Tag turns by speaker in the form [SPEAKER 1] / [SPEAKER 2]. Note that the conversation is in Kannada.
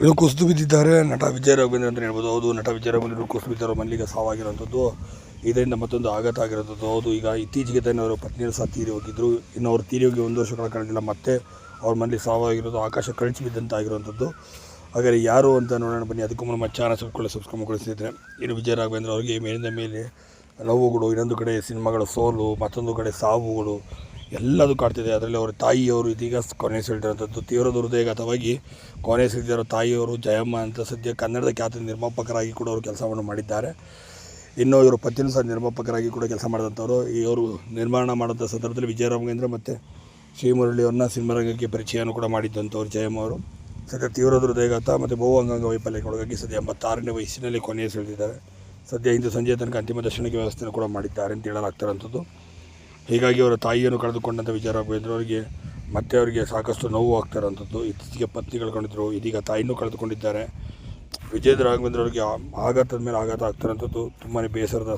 [SPEAKER 1] ಇದು ಕುಸಿದು ಬಿದ್ದಿದ್ದಾರೆ ನಟ ವಿಜಯ ರಾಘವೇಂದ್ರ ಅಂತ ಹೇಳ್ಬೋದು. ಹೌದು, ನಟ ವಿಜಯ ರಾಘವೇಂದ್ರ ಕುಸಿದು ಬಿದ್ದರು, ಮಲ್ಲಿಗೆ ಸಾವಾಗಿರುವಂಥದ್ದು. ಇದರಿಂದ ಮತ್ತೊಂದು ಆಘಾತ ಆಗಿರೋಂಥದ್ದು. ಹೌದು, ಈಗ ಇತ್ತೀಚೆಗೆ ತಾನೇ ಅವರು ಪತ್ನಿಯರು ಸಹ ತೀರಿ ಹೋಗಿದ್ದರು. ಇನ್ನು ಅವರು ತೀರಿ ಹೋಗಿ 1 ವರ್ಷಗಳ ಕಳೆದಿಲ್ಲ, ಮತ್ತೆ ಅವ್ರ ಮನೇಲಿ ಸಾವಾಗಿರೋದು, ಆಕಾಶ ಕಳಚಿ ಬಿದ್ದಂತ ಆಗಿರುವಂಥದ್ದು. ಹಾಗಾದರೆ ಯಾರು ಅಂತ ನೋಡೋಣ ಬನ್ನಿ. ಅದಕ್ಕೂ ಮುನ್ನ ನಮ್ಮ ಚಾನಲ್ ಸಬ್ಸ್ಕ್ರೈಬ್ ಮಾಡಿಸಿದ್ರೆ, ಇನ್ನು ವಿಜಯ ರಾಘವೇಂದ್ರ ಅವರಿಗೆ ಮೇಲಿಂದ ಮೇಲೆ ನೋವುಗಳು, ಇನ್ನೊಂದು ಕಡೆ ಸಿನಿಮಾಗಳ ಸೋಲು, ಮತ್ತೊಂದು ಕಡೆ ಸಾವುಗಳು ಎಲ್ಲದೂ ಕಾಡ್ತಿದೆ. ಅದರಲ್ಲಿ ಅವರ ತಾಯಿಯವರು ಇದೀಗ ಕೊನೆಯುಸಿಳಿದಿರುವಂಥದ್ದು. ತೀವ್ರ ಹೃದಯಘಾತವಾಗಿ ಕೊನೆಯುಸಿಳಿದಿರೋ ತಾಯಿಯವರು ಜಯಮ್ಮ ಅಂತ ಸದ್ಯ ಕನ್ನಡದ ಖ್ಯಾತ ನಿರ್ಮಾಪಕರಾಗಿ ಕೂಡ ಅವರು ಕೆಲಸವನ್ನು ಮಾಡಿದ್ದಾರೆ. ಇನ್ನು ಇವರು ಪತ್ನಿಯೂ ಸಹ ನಿರ್ಮಾಪಕರಾಗಿ ಕೂಡ ಕೆಲಸ ಮಾಡಿದಂಥವ್ರು. ಇವರು ನಿರ್ಮಾಣ ಮಾಡಿದಂಥ ಸಂದರ್ಭದಲ್ಲಿ ವಿಜಯ ರಾಘವೇಂದ್ರ ಮತ್ತು ಶ್ರೀಮುರಳಿ ಅವ್ರನ್ನ ಸಿನಿಮಾ ರಂಗಕ್ಕೆ ಪರಿಚಯನೂ ಕೂಡ ಮಾಡಿದ್ದಂಥವ್ರು ಜಯಮ್ಮ ಅವರು. ಸದ್ಯ ತೀವ್ರ ಹೃದಯಘಾತ ಮತ್ತು ಬಹು ಅಂಗಾಂಗ ವೈಫಲ್ಯಕ್ಕೊಳಗಾಗಿ ಸದ್ಯ 86ನೇ ವಯಸ್ಸಿನಲ್ಲಿ ಕೊನೆಯುಸಿಳಿದಿದ್ದಾರೆ. ಸದ್ಯ ಇಂದು ಸಂಜೆ ತನಕ ಅಂತಿಮ ದರ್ಶನಕ್ಕೆ ವ್ಯವಸ್ಥೆಯನ್ನು ಕೂಡ ಮಾಡಿದ್ದಾರೆ ಅಂತ ಹೇಳಲಾಗ್ತಿರೋಂಥದ್ದು. ಹೀಗಾಗಿ ಅವರ ತಾಯಿಯನ್ನು ಕಳೆದುಕೊಂಡಂಥ ವಿಜಯ ರಾಘವೇಂದ್ರ ಅವರಿಗೆ ಮತ್ತೆ ಅವರಿಗೆ ಸಾಕಷ್ಟು ನೋವು ಆಗ್ತಿರೋಂಥದ್ದು. ಇತ್ತೀಚೆಗೆ ಪತ್ನಿ ಕಳ್ಕೊಂಡಿದ್ದರು, ಇದೀಗ ತಾಯಿನೂ ಕಳೆದುಕೊಂಡಿದ್ದಾರೆ. ವಿಜಯ ರಾಘವೇಂದ್ರ ಅವರಿಗೆ ಆಘಾತದ ಮೇಲೆ ಆಘಾತ ಆಗ್ತಿರೋಂಥದ್ದು ತುಂಬಾ ಬೇಸರದ